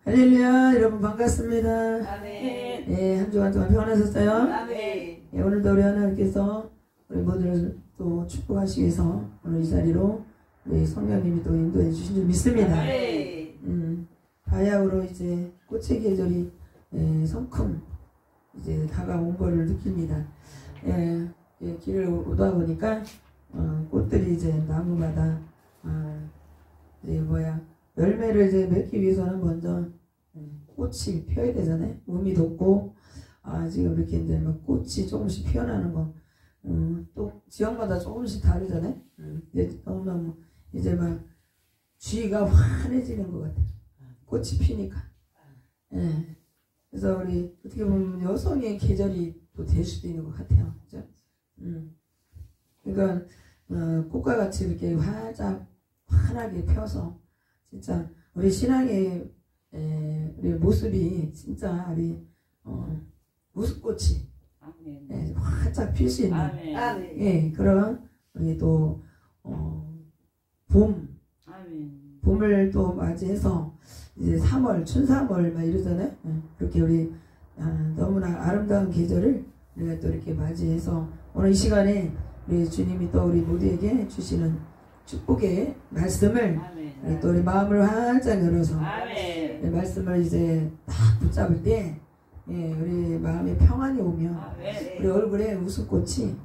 할렐루야, 여러분 반갑습니다. 아멘. 예, 한 주간 동안 평안하셨어요? 아멘. 예, 오늘도 우리 하나님께서 우리 모두를 또 축복하시기 위해서 오늘 이 자리로 우리 성령님이 또 인도해 주신 줄 믿습니다. 아멘. 바야흐로 이제 꽃의 계절이 성큼 이제 다가온 거를 느낍니다. 길을 오다 보니까 꽃들이 이제 나무마다 이제 열매를 이제 맺기 위해서는 먼저 꽃이 펴야 되잖아요. 음이 돋고 지금 이렇게 이제 막 꽃이 조금씩 피어나는 거 또 지역마다 조금씩 다르잖아요. 이제 너무 이제 막 주위가 환해지는 것 같아요. 꽃이 피니까. 그래서 우리 어떻게 보면 여성의 계절이 또 될 수도 있는 것 같아요. 그죠? 그러니까 꽃과 같이 이렇게 활짝 환하게 펴서 진짜 우리 신앙의 우리 모습이 진짜 우리 무스꽃이 활짝 필 수 있는 그런 우리 또 봄을 또 맞이해서 이제 3월 춘3월 막 이러잖아요. 그렇게 우리 너무나 아름다운 계절을 우리가 또 이렇게 맞이해서 오늘 이 시간에 우리 주님이 또 우리 모두에게 주시는 축복의 말씀을 또 우리 마음을 활짝 열어서 말씀을 이제 딱 붙잡을 때 우리 마음에 평안이 오면 우리 얼굴에 웃음꽃이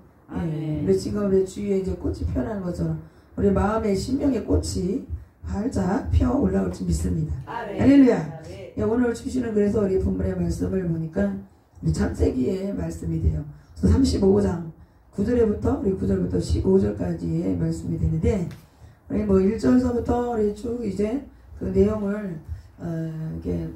우리 지금 우리 주위에 이제 꽃이 피어나는 것처럼 우리 마음의 심령의 꽃이 활짝 피어 올라올 줄 믿습니다. 할렐루야. 오늘 주시는 그래서 우리 본문의 말씀을 보니까 우리 창세기의 말씀이 돼요. 35장 9절부터 우리 9절부터 15절까지의 말씀이 되는데 우리 뭐 1절서부터 우리 쭉 이제 그 내용을 이렇게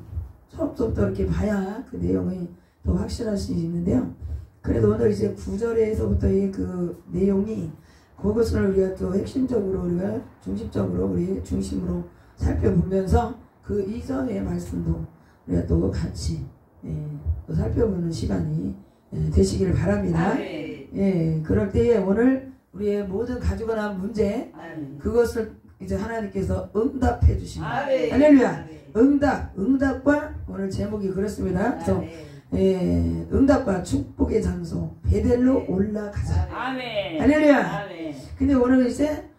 처음부터 이렇게 봐야 그 내용이 더 확실할 수 있는데요. 그래도 오늘 이제 9절에서부터의 그 내용이 그것을 우리가 또 핵심적으로 우리가 중심적으로 우리 중심으로 살펴보면서 그 이전의 말씀도 우리가 또 같이 또 살펴보는 시간이 되시기를 바랍니다. 그럴 때에 오늘 우리의 모든 가지고 나온 문제 그것을 이제 하나님께서 응답해 주십니다. 할렐루야. 응답과 오늘 제목이 그렇습니다. 그래서 응답과 축복의 장소 베델로 올라가자. 할렐루야. 근데 오늘 이제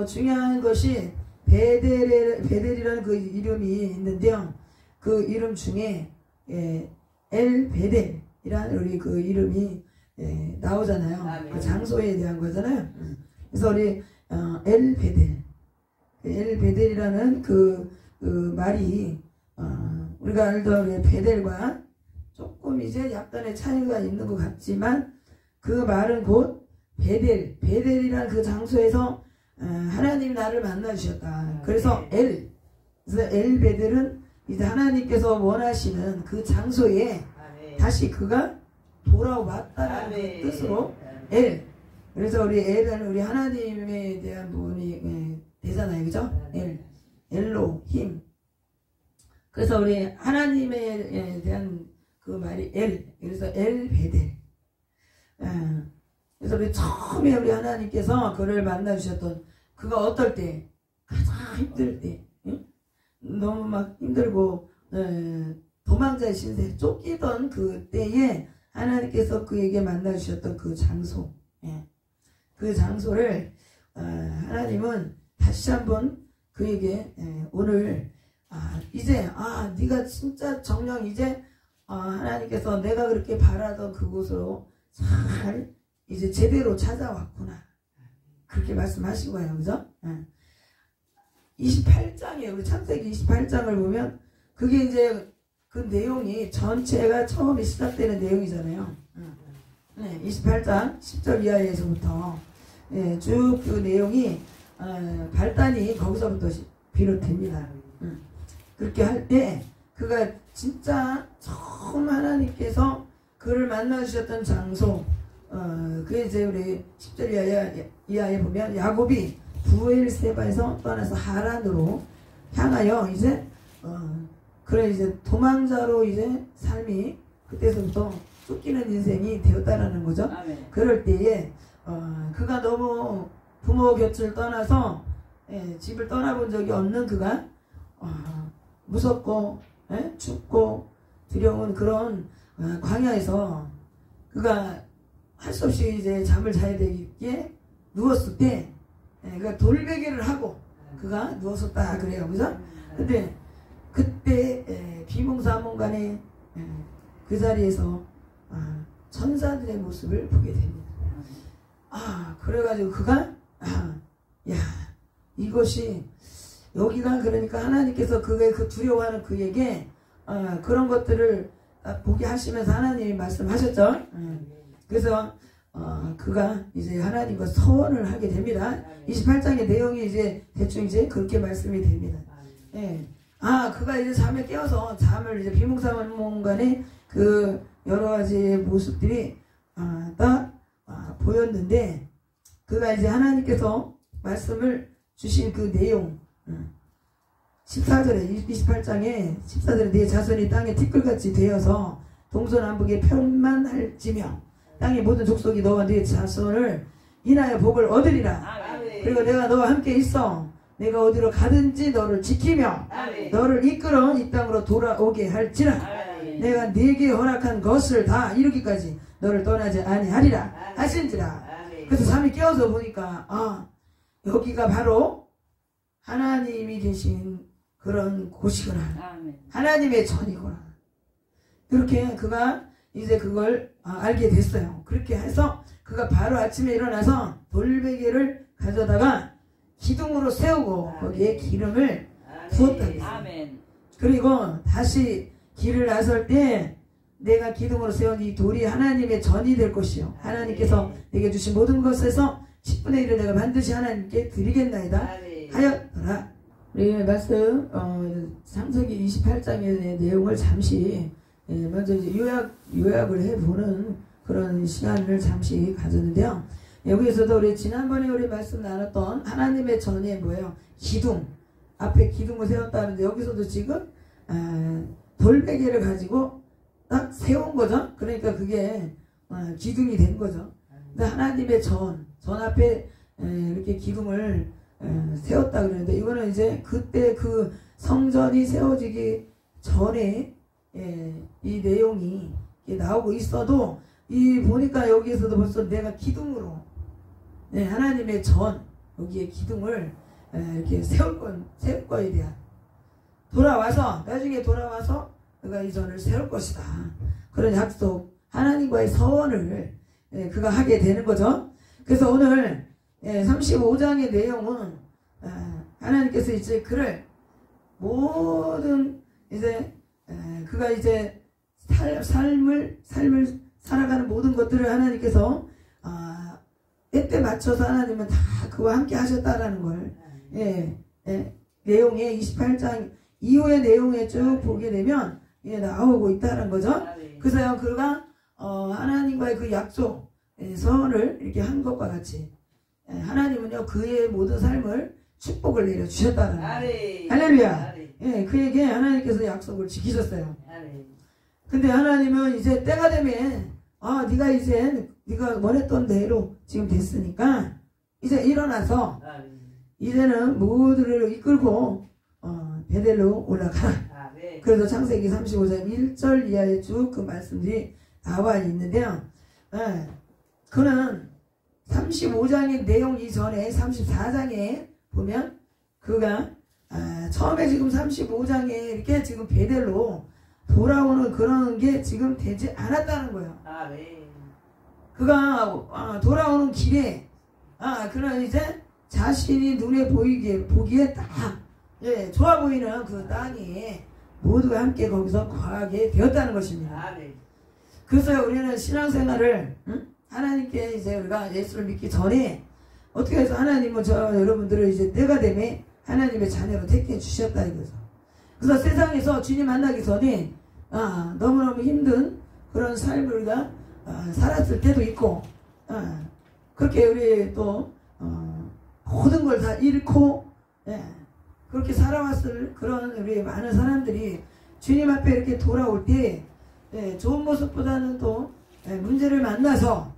중요한 것이 베델이라는 그 이름이 있는데요. 그 이름 중에 엘 베델이라는 우리 그 이름이 나오잖아요. 그 장소에 대한 거잖아요. 그래서 우리 엘 베델이라는 그 말이 우리가 알던 우리 베델과 조금 이제 약간의 차이가 있는 것 같지만 그 말은 곧 베델이라는 그 장소에서 하나님이 나를 만나 주셨다. 그래서 그래서 엘 베델은 이제 하나님께서 원하시는 그 장소에 다시 그가 돌아왔다는 그 뜻으로 그래서 우리 엘은 우리 하나님에 대한 부분이 되잖아요. 그죠? 엘로힘. 그래서 우리 하나님에 대한 그 말이 그래서 엘 베델. 그래서 우리 처음에 우리 하나님께서 그를 만나 주셨던 그가 어떨 때 가장 힘들 때 너무 막 힘들고 도망자의 신세 쫓기던 그 때에 하나님께서 그에게 만나 주셨던 그 장소 그 장소를 하나님은 다시 한번 그에게 오늘 이제 네가 진짜 정녕 이제 하나님께서 내가 그렇게 바라던 그곳으로 잘 이제 제대로 찾아왔구나 그렇게 말씀하신 거예요. 그죠? 28장에 우리 창세기 28장을 보면 그게 이제 그 내용이 전체가 처음에 시작되는 내용이잖아요. 28장 10절 이하에서부터 쭉 그 내용이 발단이 거기서부터 비롯됩니다. 그렇게 할 때 그가 진짜 처음 하나님께서 그를 만나 주셨던 장소 그게 이제 우리 10절 이하에 보면 야곱이 부엘세바에서 떠나서 하란으로 향하여 이제 그래 이제 도망자로 이제 삶이 그때서부터 쫓기는 인생이 되었다라는 거죠. 그럴 때에 그가 너무 부모 곁을 떠나서 집을 떠나본 적이 없는 그가 무섭고 춥고 두려운 그런 광야에서 그가 할 수 없이 이제 잠을 자야 되기에 누웠을 때 그가 돌베개를 하고 그가 누웠었다 그래요. 그죠? 근데 그때 비몽사몽간에 그 자리에서 천사들의 모습을 보게 됩니다. 그래가지고 그가 야 이것이 여기가 그러니까 하나님께서 그의 그 두려워하는 그에게 그런 것들을 보게 하시면서 하나님이 말씀하셨죠. 그래서 그가 이제 하나님과 서원을 하게 됩니다. 28장의 내용이 이제 대충 이제 그렇게 말씀이 됩니다. 예. 그가 이제 잠에 깨어서 잠을 이제 비몽사몽간에 그 여러 가지 모습들이 딱 보였는데 그가 이제 하나님께서 말씀을 주신 그 내용 14절에 28장에 14절에 네 자손이 땅에 티끌같이 되어서 동서남북에 편만할지며 땅의 모든 족속이 너와 네 자손을 인하여 복을 얻으리라. 그리고 내가 너와 함께 있어 내가 어디로 가든지 너를 지키며 너를 이끌어 이 땅으로 돌아오게 할지라. 내가 네게 허락한 것을 다 이루기까지 너를 떠나지 아니하리라 하신지라. 그래서 잠이 깨어서 보니까 여기가 바로 하나님이 계신 그런 곳이구나. 하나님의 전이구나. 그렇게 그가 이제 그걸 알게 됐어요. 그렇게 해서 그가 바로 아침에 일어나서 돌베개를 가져다가 기둥으로 세우고 거기에 기름을 부었다. 그리고 다시 길을 나설 때 내가 기둥으로 세운 이 돌이 하나님의 전이 될 것이요 하나님께서 내게 주신 모든 것에서 10분의 1을 내가 반드시 하나님께 드리겠나이다 하였더라. 우리 말씀 창세기 28장의 내용을 잠시 먼저 이제 요약을 해보는 그런 시간을 잠시 가졌는데요. 여기에서도 우리 지난번에 우리 말씀 나눴던 하나님의 전에 뭐예요? 기둥 앞에 기둥을 세웠다는데 여기서도 지금 돌베개를 가지고 딱 세운 거죠. 그러니까 그게 기둥이 된 거죠. 근데 하나님의 전 앞에 이렇게 기둥을 세웠다 그러는데 이거는 이제 그때 그 성전이 세워지기 전에 이 내용이 나오고 있어도 이 보니까 여기에서도 벌써 내가 기둥으로 하나님의 전 여기에 기둥을 이렇게 세울 거에 대한 나중에 돌아와서 그가 이 전을 세울 것이다. 그런 약속 하나님과의 서원을 그가 하게 되는 거죠. 그래서 오늘 35장의 내용은 하나님께서 이제 그를 모든 이제 그가 이제 삶을 살아가는 모든 것들을 하나님께서 때때 맞춰서 하나님은 다 그와 함께 하셨다라는 걸 내용에 28장 이후의 내용에 쭉 보게 되면 나오고 있다는 거죠. 그래서 그가 하나님과의 그 약속 서원을 이렇게 한 것과 같이 하나님은요 그의 모든 삶을 축복을 내려 주셨다는 거예요. 할렐루야. 그에게 하나님께서 약속을 지키셨어요. 근데 하나님은 이제 때가 되면 네가 이제 네가 원했던 대로 지금 됐으니까 이제 일어나서 이제는 모두를 이끌고 베델로 올라가라. 그래서 창세기 35장 1절 이하에 쭉 그 말씀들이 나와 있는데요. 그는 35장의 내용 이전에 34장에 보면 그가 처음에 지금 35장에 이렇게 지금 베델로 돌아오는 그런 게 지금 되지 않았다는 거예요. 그가 돌아오는 길에 그는 이제 자신이 눈에 보기에 딱 좋아 보이는 그 땅이 모두가 함께 거기서 거하게 되었다는 것입니다. 그래서 우리는 신앙생활을 하나님께 이제 우리가 예수를 믿기 전에 어떻게 해서 하나님은 저 여러분들을 이제 때가 되면 하나님의 자녀로 택해 주셨다 이거죠. 그래서 세상에서 주님 만나기 전에 너무너무 힘든 그런 삶을 우리가 살았을 때도 있고 그렇게 우리 또 모든 걸 다 잃고 그렇게 살아왔을 그런 우리 많은 사람들이 주님 앞에 이렇게 돌아올 때 좋은 모습보다는 또 문제를 만나서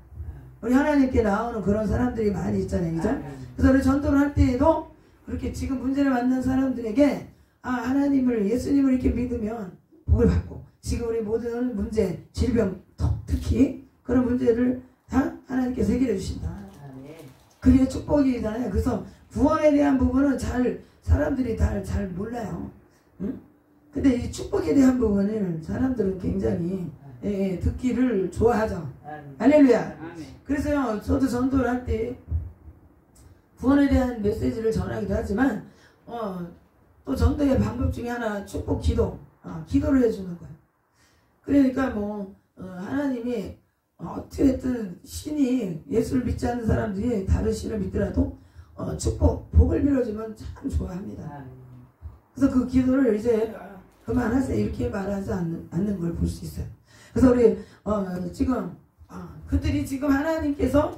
우리 하나님께 나오는 그런 사람들이 많이 있잖아요. 그죠? 그래서 우리 전도를 할 때에도 그렇게 지금 문제를 만난 사람들에게 하나님을 예수님을 이렇게 믿으면 복을 받고 지금 우리 모든 문제 질병 특히 그런 문제를 다 하나님께서 해결해 주신다. 그게 축복이잖아요. 그래서 구원에 대한 부분은 사람들이 잘 몰라요. 응? 근데 이 축복에 대한 부분을 사람들은 굉장히 듣기를 좋아하죠. 할렐루야. 그래서요, 저도 전도를 할 때 구원에 대한 메시지를 전하기도 하지만 또 전도의 방법 중에 하나 축복 기도를 해주는 거예요. 그러니까 하나님이 어떻게든 신이 예수를 믿지 않는 사람들이 다른 신을 믿더라도 복을 빌어주면 참 좋아합니다. 그래서 그 기도를 이제 그만하세요 이렇게 말하지 않는 걸 볼 수 있어요. 그래서 우리 지금 그들이 지금 하나님께서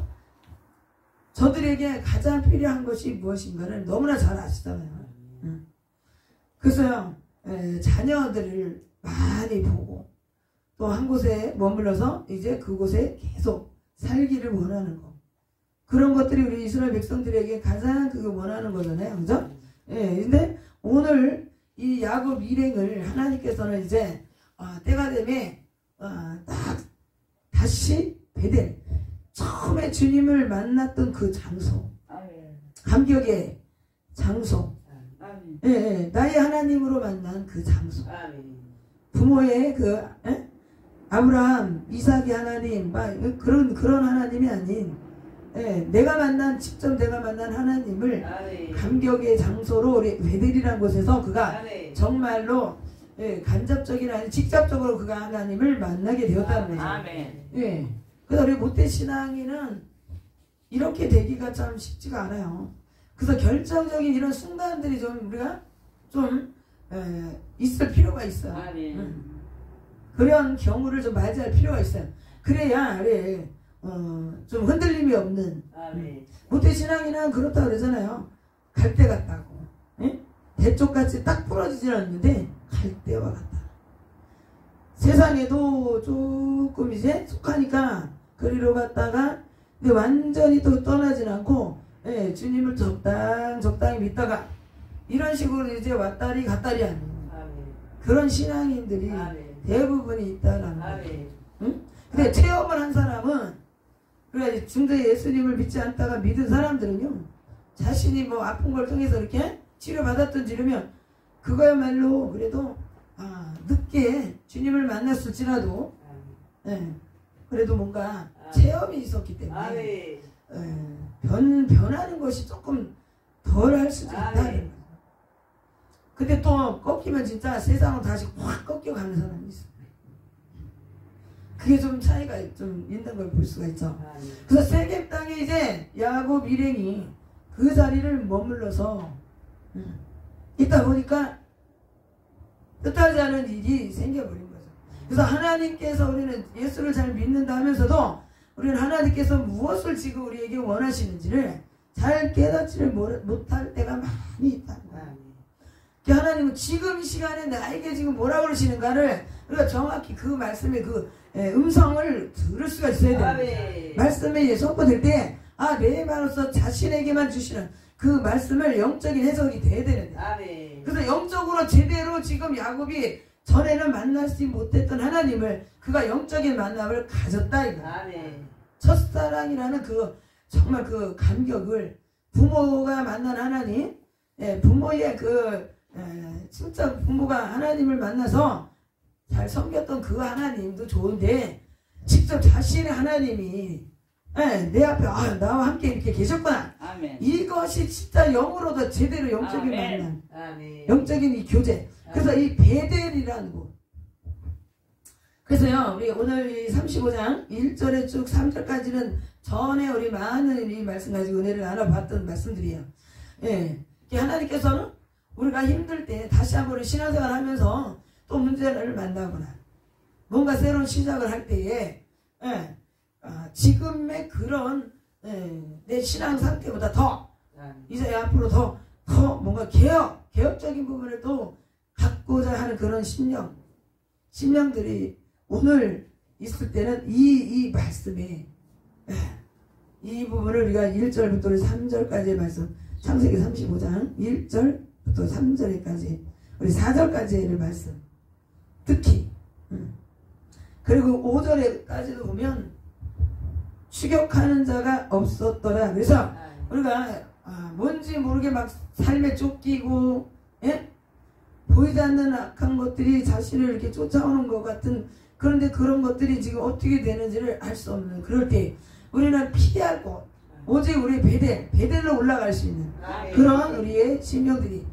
저들에게 가장 필요한 것이 무엇인가를 너무나 잘 아시잖아요. 그래서요 자녀들을 많이 보고 또 한 곳에 머물러서 이제 그곳에 계속 살기를 원하는 거. 그런 것들이 우리 이스라엘 백성들에게 가장 원하는 거잖아요. 그죠? 근데 오늘 이 야곱 일행을 하나님께서는 이제 때가 되면 딱 다시 베델 처음에 주님을 만났던 그 장소, 감격의 장소, 나의 하나님으로 만난 그 장소, 부모의 아브라함, 이삭의 하나님, 그런 하나님이 아닌, 직접 내가 만난 하나님을 감격의 장소로 우리 베델이라는 곳에서 그가 정말로 간접적인 아니 직접적으로 그가 하나님을 만나게 되었다는 거예요. 그래서 우리 모태신앙인은 이렇게 되기가 참 쉽지가 않아요. 그래서 결정적인 이런 순간들이 우리가 있을 필요가 있어요. 그런 경우를 좀 맞이할 필요가 있어요. 그래야 좀 흔들림이 없는. 모태신앙인은 그렇다 그러잖아요. 갈대 같다고. 대쪽같이 딱 부러지진 않는데 갈대와 같다. 세상에도 조금 이제 속하니까 그리로 갔다가 근데 완전히 또 떠나진 않고 주님을 적당히 믿다가 이런 식으로 이제 왔다리 갔다리 하는 그런 신앙인들이 대부분이 있다라는 거예요. 응? 근데 체험을 한 사람은 그래 중도에 예수님을 믿지 않다가 믿은 사람들은요 자신이 아픈 걸 통해서 이렇게 치료받았든지 이러면 그거야말로 그래도 늦게 주님을 만났을지라도 그래도 뭔가 체험이 있었기 때문에 변하는 것이 조금 덜 할 수도 있다는 거예요. 근데 또 꺾이면 진짜 세상으로 다시 확 꺾여가는 사람이 있어요. 그게 좀 차이가 좀 있는 걸 볼 수가 있죠. 그래서 세겜 땅에 이제 야곱 일행이 그 자리를 머물러서 있다 보니까 뜻하지 않은 일이 생겨버린 거죠. 그래서 하나님께서 우리는 예수를 잘 믿는다 하면서도 우리는 하나님께서 무엇을 지금 우리에게 원하시는지를 잘 깨닫지를 못할 때가 많이 있다는 거예요. 하나님은 지금 이 시간에 나에게 지금 뭐라고 그러시는가를 우리가 정확히 그 말씀의 음성을 들을 수가 있어야 돼요. 말씀에 선포될 때 내 말로서 자신에게만 주시는 그 말씀을 영적인 해석이 돼야 되는데 그래서 영적으로 제대로 지금 야곱이 전에는 만나지 못했던 하나님을 그가 영적인 만남을 가졌다 이거. 첫사랑이라는 정말 그 감격을 부모가 만난 하나님 부모의 진짜 부모가 하나님을 만나서 잘 섬겼던 그 하나님도 좋은데 직접 자신의 하나님이 내 앞에 나와 함께 이렇게 계셨구나. 이것이 진짜 영으로도 제대로 영적인 만남, 영적인 이 교제. 그래서 이 베델이라는 곳. 그래서요 우리 오늘 이 35장 1절에 쭉 3절까지는 전에 우리 많은 이 말씀 가지고 은혜를 나눠봤던 말씀들이에요. 하나님께서는 우리가 힘들 때 다시 한번 신앙생활 하면서 또 문제를 만나거나 뭔가 새로운 시작을 할 때에 지금의 그런 내 신앙 상태보다 더 이제 앞으로 더 뭔가 개혁적인 부분을 또 갖고자 하는 그런 심령들이 오늘 있을 때는 이 말씀에 이 부분을 우리가 1절부터 3절까지의 말씀 창세기 35장 1절부터 3절까지 우리 4절까지의 말씀 특히 그리고 5절에까지도 보면 추격하는 자가 없었더라. 그래서 우리가 뭔지 모르게 막 삶에 쫓기고 예? 보이지 않는 악한 것들이 자신을 이렇게 쫓아오는 것 같은, 그런데 그런 것들이 지금 어떻게 되는지를 알 수 없는 그럴 때 우리는 피하고 오직 우리 베델로 올라갈 수 있는 그런 우리의 심령들이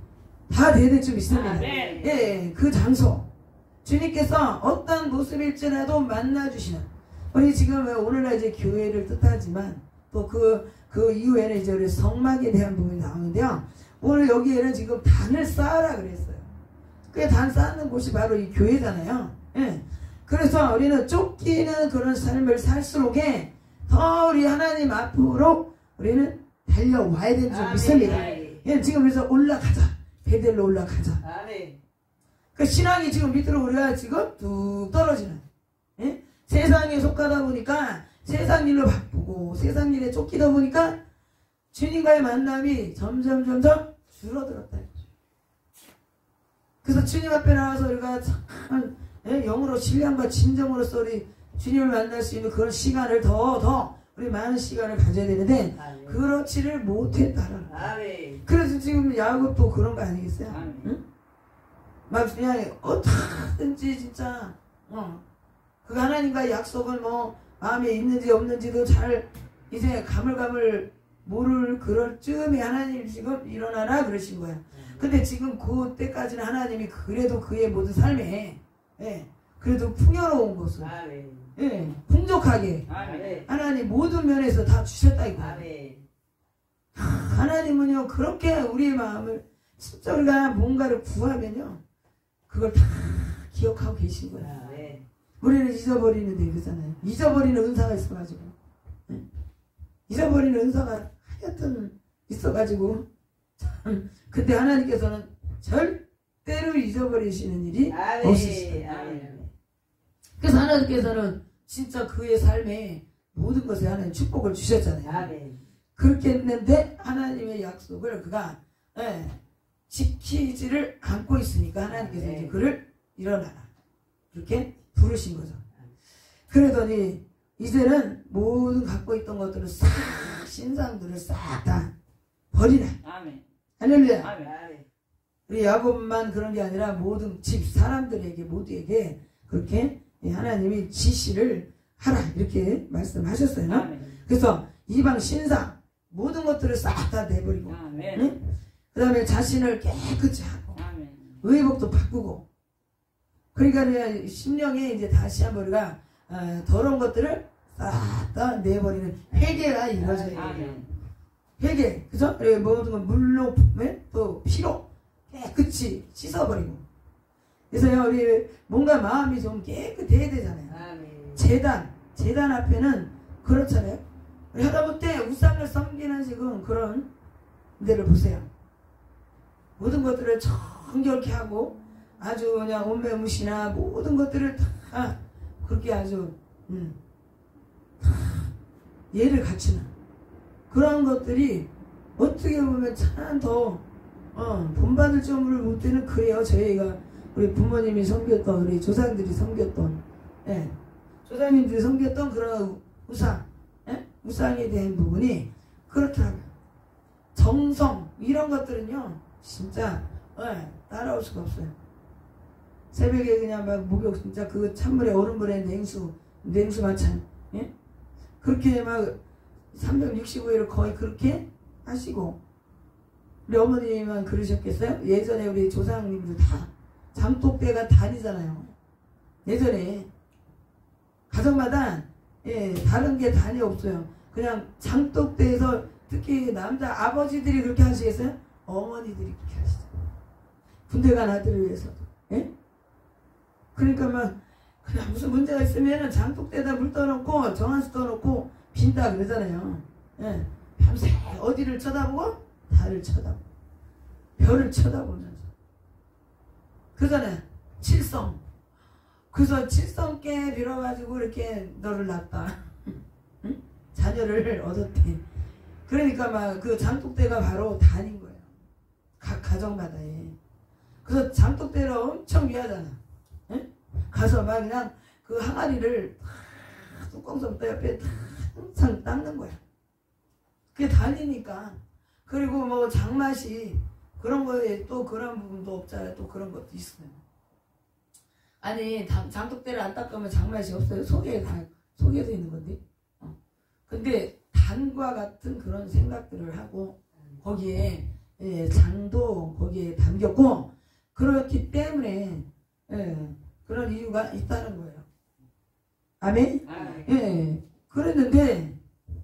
다 되는 좀 있습니다. 예, 그 장소 주님께서 어떤 모습일지라도 만나주시는, 우리 지금 오늘날 이제 교회를 뜻하지만 또 그 이후에는 이제 우리 성막에 대한 부분이 나오는데요. 오늘 여기에는 지금 단을 쌓으라 그랬어요. 그 단 쌓는 곳이 바로 이 교회잖아요. 예. 그래서 우리는 쫓기는 그런 삶을 살수록에 더 우리 하나님 앞으로 우리는 달려와야 되는 줄 믿습니다. 예, 지금 그래서 올라가자. 베델로 올라가자. 그 신앙이 지금 밑으로 우리가 지금 뚝 떨어지는, 예? 세상에 속하다 보니까 세상 일로 바쁘고 세상 일에 쫓기다 보니까 주님과의 만남이 점점 줄어들었다. 그래서 주님 앞에 나와서 우리가 참 영으로 신령과 진정으로서 우리 주님을 만날 수 있는 그런 시간을 더 우리 많은 시간을 가져야 되는데 그렇지를 못했다는. 그래서 지금 야곱도 그런 거 아니겠어요? 응? 막 그냥 어떻게든지 진짜 그 하나님과의 약속을 뭐 마음에 있는지 없는지도 잘 이제 가물가물 모를 그럴 쯤에 하나님이 지금 일어나라 그러신 거야. 근데 지금 그때까지는 하나님이 그래도 그의 모든 삶에 그래도 풍요로운 것을 풍족하게 하나님 모든 면에서 다 주셨다 이거. 하나님은요 그렇게 우리의 마음을 진짜 우리가 뭔가를 구하면요 그걸 다 기억하고 계신 거야. 우리는 잊어버리는데 그러잖아요. 잊어버리는 은사가 있어가지고 잊어버리는 은사가 하여튼 있어가지고 참 그때 하나님께서는 절대로 잊어버리시는 일이 없으시다. 그래서 하나님께서는 진짜 그의 삶에 모든 것에 하나님 축복을 주셨잖아요. 그렇게 했는데 하나님의 약속을 그가 지키지를 않고 있으니까 하나님께서 이제 그를 일어나라 그렇게 부르신 거죠. 그러더니 이제는 모든 갖고 있던 것들을 싹 신상들을 싹 다 버리라. 할렐루야. 우리 야곱만 그런 게 아니라 모든 집 사람들에게 모두에게 그렇게 하나님이 지시를 하라 이렇게 말씀하셨어요. 그래서 이방 신상 모든 것들을 싹 다 내버리고 그 다음에 자신을 깨끗이 하고 의복도 바꾸고, 그러니까 심령에 이제 다시 한번 우리가 더러운 것들을 싹 다 내버리는 회개라 이거죠. 회개, 그죠? 모든 건 물로 또 피로 깨끗이 씻어버리고. 그래서 우리 뭔가 마음이 좀 깨끗해야 되잖아요. 재단 앞에는 그렇잖아요. 우리 하다못해 우상을 섬기는 지금 그런 데를 보세요. 모든 것들을 정결케 하고 아주 그냥 온매무시나 모든 것들을 다 그렇게 아주 다 예를 갖추는 그런 것들이 어떻게 보면 참 더 본받을 점을 못 되는, 그래요. 저희가 우리 부모님이 섬겼던 우리 조상들이 섬겼던 조상님들이 섬겼던 그런 우상에 대한 부분이 그렇더라고요. 정성 이런 것들은요 진짜 따라올 수가 없어요. 새벽에 그냥 막 목욕 진짜 그 찬물에 얼음물에 냉수 마찬 그렇게 막 365일을 거의 그렇게 하시고, 우리 어머님만 그러셨겠어요? 예전에 우리 조상님들 다 장독대가 단이잖아요. 예전에 가정마다 다른 게 단이 없어요. 그냥 장독대에서 특히 남자 아버지들이 그렇게 하시겠어요? 어머니들이 그렇게 하시죠. 군대 간 아들을 위해서도. 그러니까 막 그냥 무슨 문제가 있으면 장독대에다 물 떠놓고 정한수 떠놓고 빈다 그러잖아요. 밤새 어디를 쳐다보고? 달을 쳐다보고 별을 쳐다보면서 그러잖아요. 칠성. 그래서 칠성께 빌어가지고 이렇게 너를 낳았다. 응? 자녀를 얻었대. 그러니까 막 그 장독대가 바로 단인 거예요. 각 가정마다. 그래서 장독대를 엄청 위하잖아. 예? 가서 막 그냥 그 항아리를 뚜껑선 옆에 항상 닦는 거야. 그게 달리니까. 그리고 뭐 장맛이 그런 거에 또 그런 부분도 없잖아요. 또 그런 것도 있어요. 아니 장독대를 안 닦으면 장맛이 없어요. 속에도 있는 건데. 근데 단과 같은 그런 생각들을 하고 거기에 장도 거기에 담겼고 그렇기 때문에 그런 이유가 있다는 거예요. 아멘? 예. 그랬는데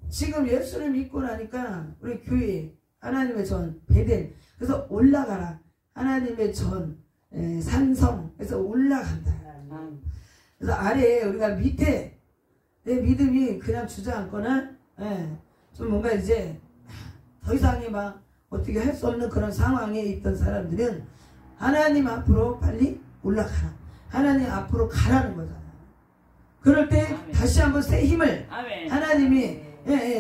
지금 예수를 믿고 나니까 우리 교회 하나님의 전 베델 그래서 올라가라 하나님의 전 산성 그래서 올라간다. 그래서 아래에 우리가 밑에 내 믿음이 그냥 주저앉거나 좀 뭔가 이제 더 이상의 막 어떻게 할 수 없는 그런 상황에 있던 사람들은 하나님 앞으로 빨리 올라가라. 하나님 앞으로 가라는 거잖아요. 그럴 때 아멘. 다시 한번 새 힘을 아멘. 하나님이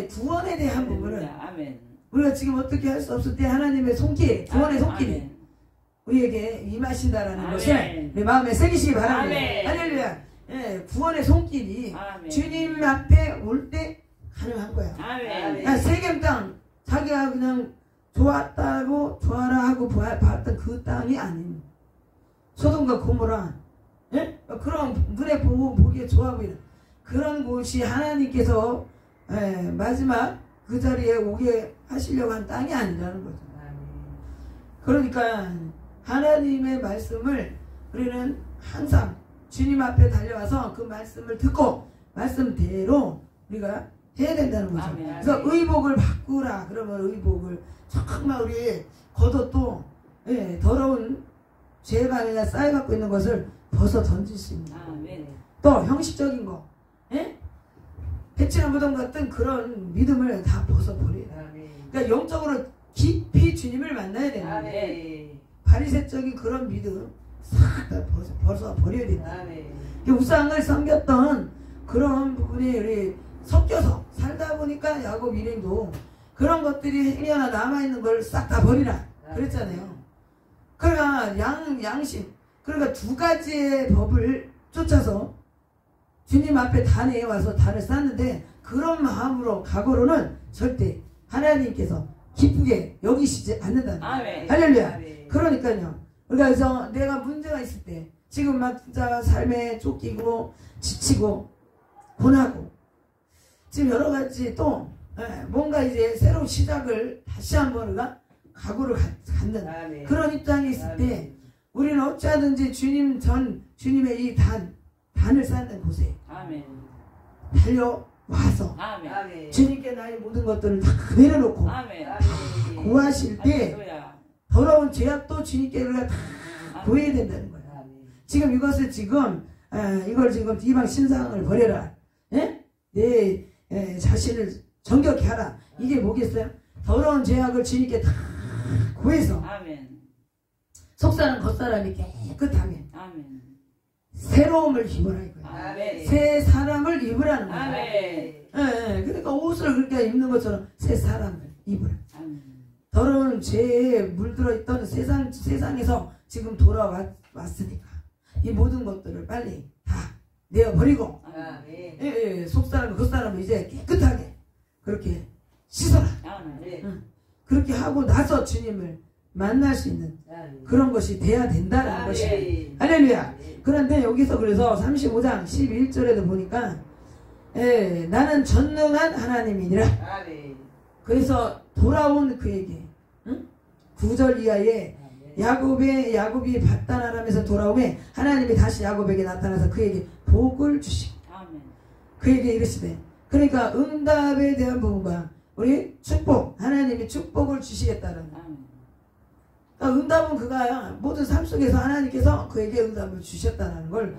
구원에 대한 부분을 아멘. 우리가 지금 어떻게 할 수 없을 때 하나님의 손길 구원의 손길이 아멘. 우리에게 임하신다라는 아멘. 것을 내 마음에 새기시기 바랍니다. 아멘. 할렐루야. 구원의 손길이 아멘. 주님 앞에 올 때 가능한 거야. 아멘. 세겜 땅 자기가 그냥 좋았다고 좋아라 하고 봤던 그 땅이 아닌 소돔과 고모라 그런 눈에 보기에 좋아 보이는 그런 곳이 하나님께서 마지막 그 자리에 오게 하시려고 한 땅이 아니라는 거죠. 그러니까 하나님의 말씀을 우리는 항상 주님 앞에 달려와서 그 말씀을 듣고 말씀대로 우리가 해야 된다는 거죠. 아멘. 그래서 의복을 바꾸라 그러면 의복을 정말 우리 겉옷도 더러운 죄가 그냥 쌓여갖고 있는 것을 벗어 던질 수 있는 아멘. 또 형식적인 거 배치나 무덤 같은 그런 믿음을 다 벗어버려야 돼. 그러니까 영적으로 깊이 주님을 만나야 되는 거예요. 바리새적인 그런 믿음 싹 다 벗어버려야 된다. 우상을 섬겼던 그런 부분이 우리 섞여서 살다 보니까 야곱 일행도 그런 것들이 행여나 남아있는 걸 싹 다 버리라 그랬잖아요. 그러니까 양심 그러니까 두 가지의 법을 쫓아서 주님 앞에 단에 와서 단을 쌓는데 그런 마음으로 각오로는 절대 하나님께서 기쁘게 여기시지 않는다는 거예요. 할렐루야. 그러니까요. 그래서 내가 문제가 있을 때 지금 막 진짜 삶에 쫓기고 지치고 고나고 지금 여러 가지 또 뭔가 이제 새로운 시작을 다시 한번 우리가 각오를 갖는 그런 입장에 있을 때 우리는 어찌하든지 주님의 이 단을 쌓는 곳에 달려와서 주님께 나의 모든 것들을 다 내려놓고 구하실 때 더러운 죄악도 주님께 우리가 다 구해야 된다는 거예요. 지금 이것을 이걸 지금 이방 신상을 버려라. 내 자신을 정결케 하라. 이게 뭐겠어요? 더러운 죄악을 주님께 다 구해서 속사람 겉사람이 깨끗하게 새로움을 입으라 이거예요. 새 사람을 입으라는 거예요. 그러니까 옷을 그렇게 입는 것처럼 새 사람을 입으라. 더러운 죄에 물들어 있던 세상에서 지금 돌아왔으니까 이 모든 것들을 빨리 다 내어버리고 속사람 겉사람을 이제 깨끗하게 그렇게 씻어라. 그렇게 하고 나서 주님을 만날 수 있는 그런 것이 돼야 된다는 것이 할렐루야. 그런데 여기서 그래서 35장 11절에도 보니까 나는 전능한 하나님이니라. 그래서 돌아온 그에게 9절 이하에 야곱이 받단아람에서 돌아오매 하나님이 다시 야곱에게 나타나서 그에게 복을 주시고 그에게 이르시되 그러니까 응답에 대한 부분과 우리 축복 하나님이 축복을 주시겠다는 그러니까 응답은 그가 모든 삶 속에서 하나님께서 그에게 응답을 주셨다는 걸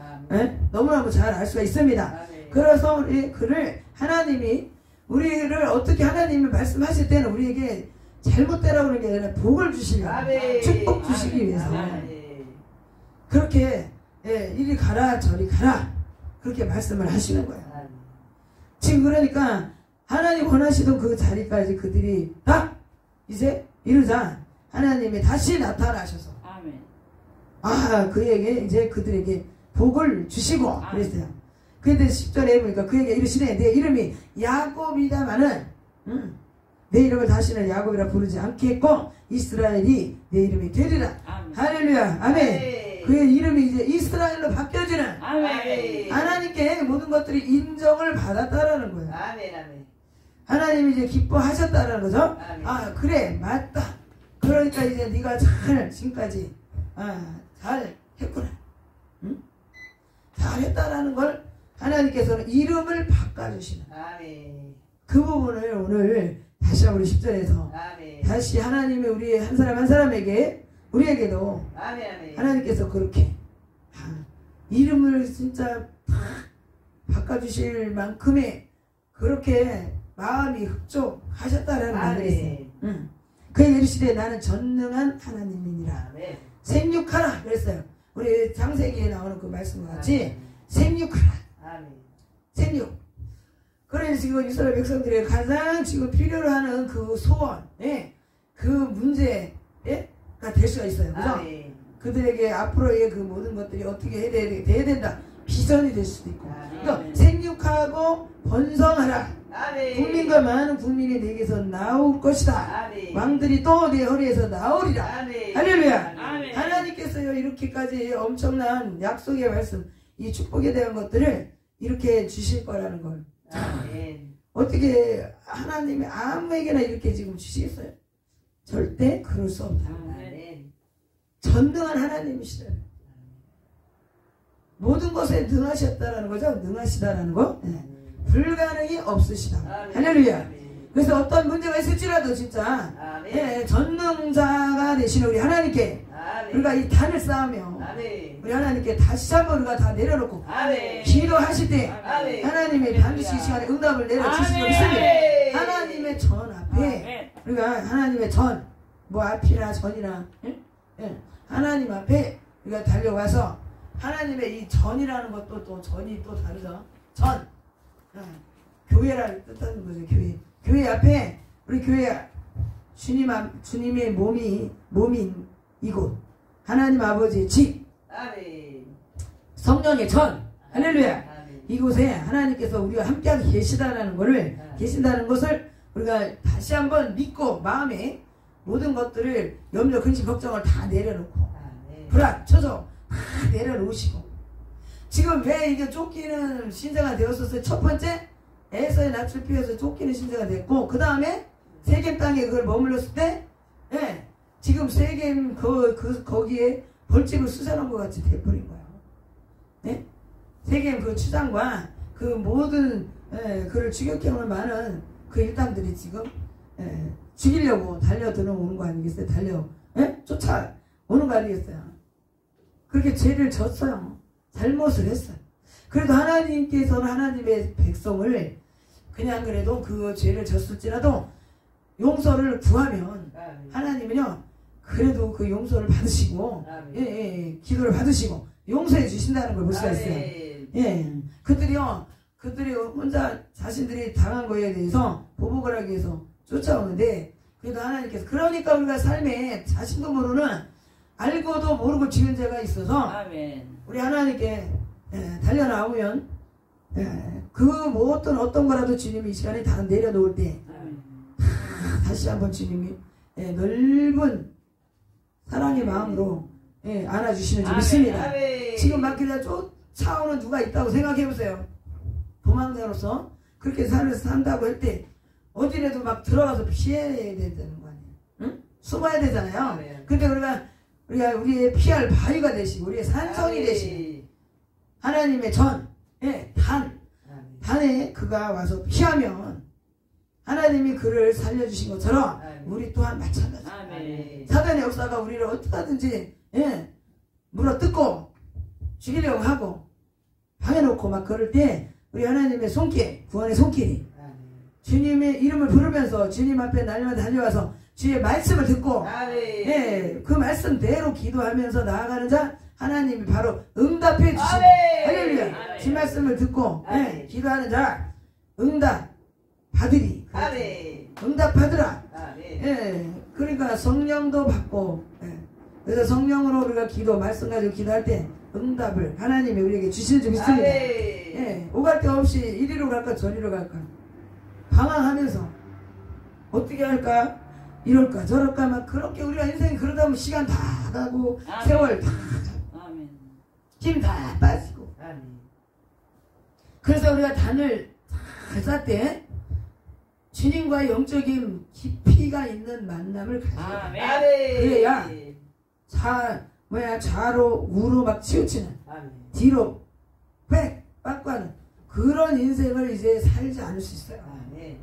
너무너무 잘 알 수가 있습니다. 그래서 우리 그를 하나님이 우리를 어떻게 하나님이 말씀하실 때는 우리에게 잘못되라고 그러는 게 아니라 복을 주시려고 축복 주시기 위해서 그렇게 이리 가라 저리 가라 그렇게 말씀을 하시는 거예요. 지금 그러니까 하나님 원하시던 그 자리까지 그들이 딱 이제 이르자 하나님이 다시 나타나셔서 그에게 이제 그들에게 복을 주시고 그랬어요. 그런데 10절에 보니까 그에게 이르시네 내 이름이 야곱이다마는 내 이름을 다시는 야곱이라 부르지 않겠고 이스라엘이 내 이름이 되리라. 아멘. 할렐루야. 아멘. 그의 이름이 이제 이스라엘로 바뀌어지는 아멘. 하나님께 모든 것들이 인정을 받았다라는 거예요. 아멘. 아멘. 하나님이 이제 기뻐하셨다라는 거죠. 아멘. 그래 맞다. 그러니까 이제 네가 잘 지금까지 잘 했구나. 잘 했다라는 걸 하나님께서는 이름을 바꿔주시는 아멘. 그 부분을 오늘 다시 우리 10절에서 아멘. 다시 하나님의 우리 한 사람 한 사람에게 우리에게도 아멘. 아멘. 하나님께서 그렇게 이름을 진짜 바꿔주실 만큼의 그렇게 마음이 흡족하셨다라는 말을 했어요. 그에게 이르시되 나는 전능한 하나님이니라. 아멘. 생육하라 그랬어요. 우리 창세기에 나오는 그 말씀과 같이 생육하라. 아멘. 생육. 그래서 지금 이스라엘 백성들의 가장 지금 필요로 하는 그 소원, 그 문제가 될 수가 있어요. 그래서 아멘. 그들에게 앞으로의 그 모든 것들이 어떻게 돼야 된다. 비전이 될 수도 있고. 그러니까 아멘. 생육하고 번성하라. 아멘. 국민과 많은 국민이 내게서 나올 것이다. 아멘. 왕들이 또 내 허리에서 나오리라. 아멘. 할렐루야. 아멘. 하나님께서요 이렇게까지 엄청난 약속의 말씀, 이 축복에 대한 것들을 이렇게 주실 거라는 걸. 아멘. 어떻게 하나님이 아무에게나 이렇게 지금 주시겠어요? 절대 그럴 수 없다. 아멘. 전능한 하나님이시다. 모든 것에 능하셨다라는 거죠. 능하시다라는 거. 불가능이 없으시다. 아멘. 할렐루야. 아멘. 그래서 어떤 문제가 있을지라도 진짜 아멘. 전능자가 되시는 우리 하나님께 아멘. 우리가 이 단을 쌓으며 아멘. 우리 하나님께 다시 한번 우리가 다 내려놓고 아멘. 기도하실 때 아멘. 하나님이 반드시 이 시간에 응답을 내려주실 줄 믿습니다. 아멘. 하나님의 전 앞에 우리가 하나님의 전, 뭐 앞이나 전이나 하나님 앞에 우리가 달려가서 하나님의 이 전이라는 것도 또 전이 또 다르죠. 전, 교회라는 뜻하는 거죠. 교회 앞에 우리 교회 주님의 몸인 이곳 하나님 아버지의 집 아멘. 성령의 전 할렐루야. 아멘. 이곳에 하나님께서 우리와 함께하고 계신다는 것을 우리가 다시 한번 믿고 마음에 모든 것들을 염려 근심 걱정을 다 내려놓고 아멘. 불안 초조 다 내려놓으시고 지금 왜 이게 쫓기는 신자가 되었었어요? 첫 번째 에서의 낯을 피해서 쫓기는 신자가 됐고 그 다음에 세겜 땅에 그걸 머물렀을 때 지금 세겜 거기에 벌집을 쑤셔놓은 것 같이 돼버린 거예요. 세겜 그 추장과 그 모든 그를 추격해오는 많은 그 일당들이 지금 죽이려고 달려들어오는 거 아니겠어요? 쫓아오는 거 아니겠어요? 그렇게 죄를 졌어요. 잘못을 했어요. 그래도 하나님께서는 하나님의 백성을 그냥 그래도 그 죄를 졌을지라도 용서를 구하면 하나님은요 그래도 그 용서를 받으시고 기도를 받으시고 용서해 주신다는 걸 볼 수가 있어요. 그들이 혼자 자신들이 당한 거에 대해서 보복을 하기 위해서 쫓아오는데 그래도 하나님께서 그러니까 우리가 삶에 자신도 모르는 알고도 모르고 지은 죄가 있어서 아멘. 우리 하나님께 달려나오면 그 어떤 거라도 주님이 이 시간에 다 내려놓을 때 다시 한번 주님이 넓은 사랑의 마음으로 안아주시는 줄 믿습니다. 아멘. 지금 막 그냥 쫓아오는 누가 있다고 생각해보세요. 도망자로서 그렇게 산다고 할 때 어디라도 막 들어가서 피해야 되는 거 아니에요? 응? 숨어야 되잖아요. 아멘. 근데 우리가 우리의 피할 바위가 되시고 우리의 산성이 되시고 하나님의 단에 그가 와서 피하면 하나님이 그를 살려주신 것처럼 우리 또한 마찬가지입니다. 사단의 역사가 우리를 어떻게 하든지 물어뜯고 죽이려고 하고 방해놓고 막 그럴 때 우리 하나님의 손길, 구원의 손길이 주님의 이름을 부르면서 주님 앞에 날마다 달려와서 주의 말씀을 듣고 그 말씀대로 기도하면서 나아가는 자 하나님이 바로 응답해 주신다. 할렐루야. 주 말씀을 듣고 기도하는 자 응답 받으리. 응답 받으라. 그러니까 성령도 받고 그래서 성령으로 우리가 기도, 말씀 가지고 기도할 때 응답을 하나님이 우리에게 주시는 줄 믿습니다. 예, 오갈 데 없이 이리로 갈까 저리로 갈까 방황하면서 어떻게 할까 이럴까 저럴까 막 그렇게 우리가 인생이 그러다 보면 시간 다 가고 아멘. 세월 다 아멘. 힘 다 빠지고 아멘. 그래서 우리가 단을 다 때 주님과의 영적인 깊이가 있는 만남을 가져야 돼. 아멘. 그래야 좌로 우로 막 치우치는 아멘. 뒤로 빡하는 그런 인생을 이제 살지 않을 수 있어요. 아멘.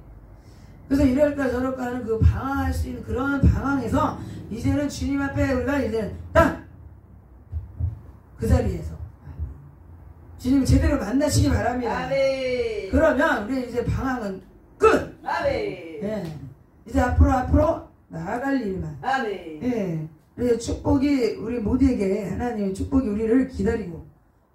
그래서 이럴까 저럴까 하는 그 방황할 수 있는 그런 방황에서 이제는 주님 앞에 우리가 이제 딱 그 자리에서 주님을 제대로 만나시기 바랍니다. 아멘. 그러면 우리 이제 방황은 끝. 아멘. 예. 이제 앞으로 나아갈 일만. 아멘. 예. 그래서 축복이 우리 모두에게 하나님의 축복이 우리를 기다리고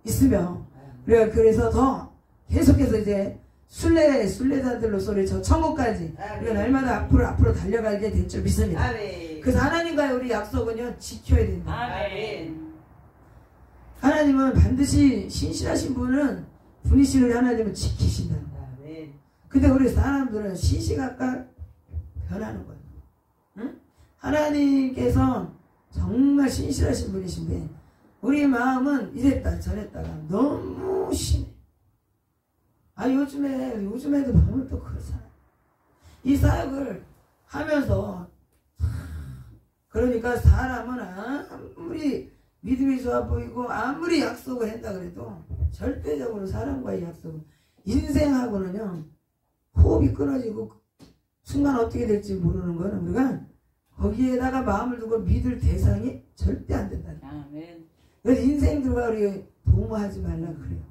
있으며 우리가 그래서 더 계속해서 이제 순례자들로서 우리 저 천국까지 우리가 날마다 앞으로 달려가게 될 줄 믿습니다. 아멘. 그래서 하나님과의 우리 약속은요 지켜야 된다. 아멘. 하나님은 반드시 신실하신 분이시를 하나님은 지키신다. 아멘. 근데 우리 사람들은 시시각각 변하는 거예요. 응? 하나님께서 정말 신실하신 분이신데 우리 마음은 이랬다 저랬다가 너무 심해. 요즘에도 보면 또 그렇잖아. 이 사역을 하면서 그러니까 사람은 아무리 믿음이 좋아 보이고 아무리 약속을 한다 그래도 절대적으로 사람과의 약속은 인생하고는요 호흡이 끊어지고 순간 어떻게 될지 모르는 거는 우리가 거기에다가 마음을 두고 믿을 대상이 절대 안 된다. 아멘. 그래서 인생들과 우리 도모하지 말라 그래요.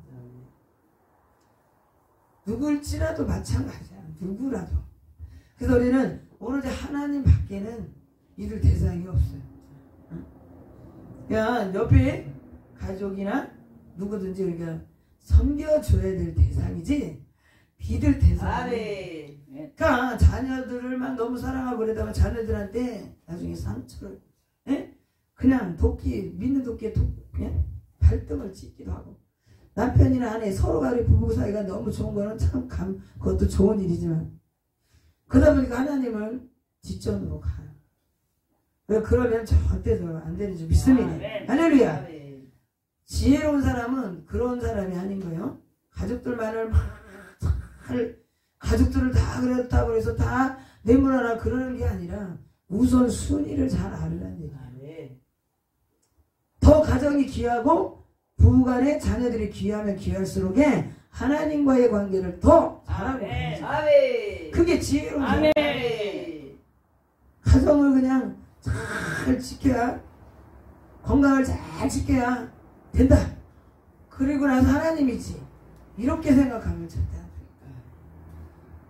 누굴지라도 마찬가지야. 누구라도. 그래서 우리는 오로지 하나님 밖에는 믿을 대상이 없어요. 그냥 옆에 가족이나 누구든지 우리가 섬겨줘야 될 대상이지 믿을 대상이. 그러니까 자녀들만 너무 사랑하고 그러다가 자녀들한테 나중에 상처를 그냥 믿는 도끼에 그냥 발등을 찍기도 하고 남편이나 아내 서로가 우리 부부 사이가 너무 좋은 거는 참 그것도 좋은 일이지만 그러다 보니까 하나님을 뒷전으로 가요. 그러면 절대로 안 되는 줄 믿습니다. 할렐루야. 지혜로운 사람은 그런 사람이 아닌 거예요. 가족들만을 가족들을 다 그렇다고 해서 다 내몰아라 그러는 게 아니라 우선 순위를 잘 알으라는 얘기예요. 더 가정이 귀하고 부부간에 자녀들이 귀하면 귀할수록 하나님과의 관계를 더 잘하고 그게 지혜로운 사람. 가정을 그냥 잘 지켜야 건강을 잘 지켜야 된다. 그리고 나서 하나님이지 이렇게 생각하면 절대 안 됩니다.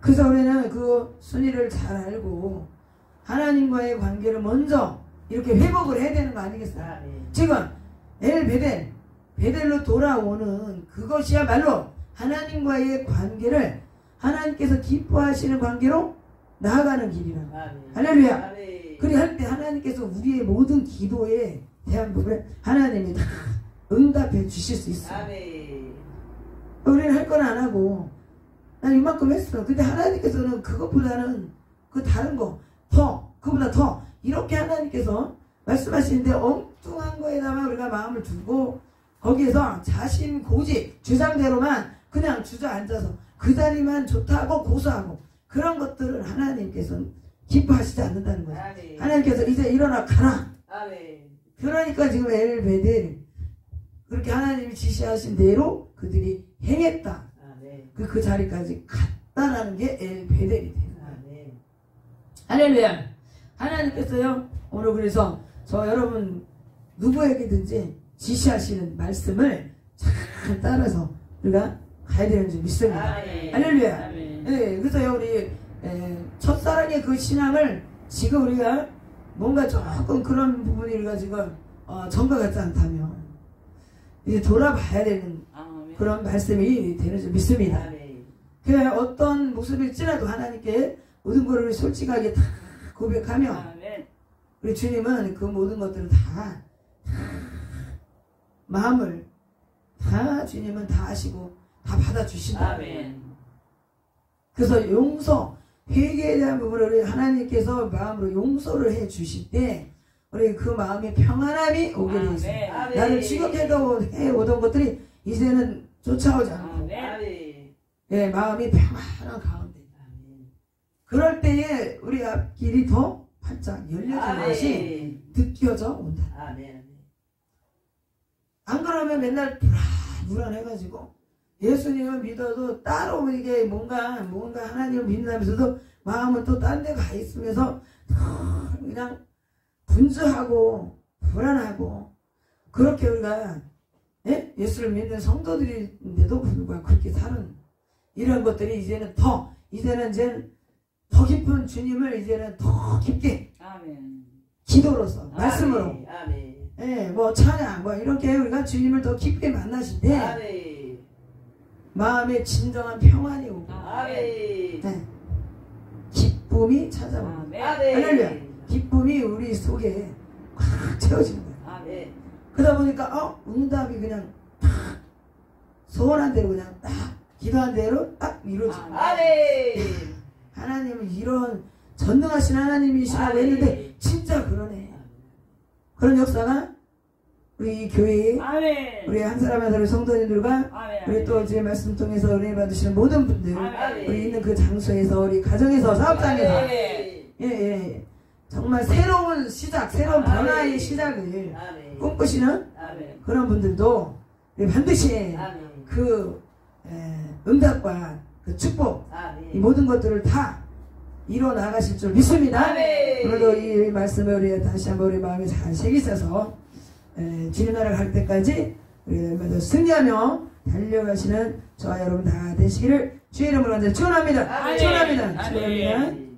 그래서 우리는 그 순위를 잘 알고 하나님과의 관계를 먼저 이렇게 회복을 해야 되는 거 아니겠어요? 지금 베델로 돌아오는 그것이야말로 하나님과의 관계를 하나님께서 기뻐하시는 관계로 나아가는 길이라. 할렐루야. 그리 할 때 하나님께서 우리의 모든 기도에 대한 부분을 하나님이 다 응답해 주실 수 있어요. 우리는 할 건 안 하고 난 이만큼 했어. 근데 하나님께서는 그것보다는 그 다른 거 그거보다 더 이렇게 하나님께서 말씀하시는데 엉뚱한 거에다가 우리가 마음을 두고 거기에서 자신 고집 주장대로만 그냥 주저앉아서 그 자리만 좋다고 고소하고 그런 것들은 하나님께서는 기뻐하시지 않는다는 거예요. 하나님께서 이제 일어나 가라. 그러니까 지금 엘베델 그렇게 하나님이 지시하신 대로 그들이 행했다. 그 자리까지 갔다라는 게 엘베델이 되는 거예요. 할렐루야. 하나님께서요 오늘 그래서 저 여러분 누구에게든지 지시하시는 말씀을 잘 따라서 우리가 가야 되는 줄 믿습니다. 할렐루야. 네, 그래서요 우리 첫사랑의 그 신앙을 지금 우리가 뭔가 조금 그런 부분이 우리가 지금 정과 같지 않다면 이제 돌아봐야 되는 그런 말씀이 되는 줄 믿습니다. 그 어떤 모습일지라도 하나님께 모든 것을 솔직하게 다 고백하며 우리 주님은 그 모든 것들을 다 마음을 다 주님은 다 하시고 다 받아주신다. 아멘. 그래서 용서, 회개에 대한 부분을 우리 하나님께서 마음으로 용서를 해 주실 때 우리 그 마음의 평안함이 오게 되어 있습니다. 아멘. 나를 지금해도 해오던 것들이 이제는 쫓아오지 않고 아멘. 예, 마음이 평안한 가운데 그럴 때에 우리 앞길이 더 활짝 열려지는 것이 느껴져 온다. 아멘. 안 그러면 맨날 불안해가지고 예수님을 믿어도 따로 이게 뭔가 하나님을 믿는다면서도 마음은 또 딴 데 가 있으면서 그냥 분주하고 불안하고 그렇게 우리가 예수를 믿는 성도들인데도 불구하고 그렇게 사는 이런 것들이 이제는 더 깊은 주님을 이제는 더 깊게 아멘. 기도로서 말씀으로 아멘. 예, 뭐 찬양 뭐 이렇게 우리가 주님을 더 깊게 만나실 때 아멘. 마음에 진정한 평안이 오고 아멘. 네, 기쁨이 찾아오고 아멘. 할렐루야. 기쁨이 우리 속에 꽉 채워지는 거예요. 아멘. 그러다 보니까 응답이 그냥 딱 소원한 대로 그냥 딱 기도한 대로 딱 이루어지고 아멘. 하나님은 이런 전능하신 하나님이시라고 아멘. 했는데 진짜 그러네. 그런 역사가 우리 교회에 아멘. 우리 한 사람 한 사람 성도님들과 아멘. 우리 또 이제 말씀 통해서 은혜 받으시는 모든 분들 아멘. 우리 있는 그 장소에서 우리 가정에서 사업장에서 아멘. 예, 정말 새로운 시작 새로운 변화의 시작을 아멘. 꿈꾸시는 아멘. 그런 분들도 우리 반드시 아멘. 그 응답과 그 축복 이 아멘. 모든 것들을 다 이뤄 나가실 줄 믿습니다. 아멘. 오늘도 이 말씀을 우리 다시 한번 우리 마음에 잘 새기셔서 주님 나라 갈 때까지 우리 얼마나 승리하며 달려가시는 저와 여러분 다 되시기를 주의 이름으로 축원합니다. 아멘. 축원합니다. 아멘. 축원합니다.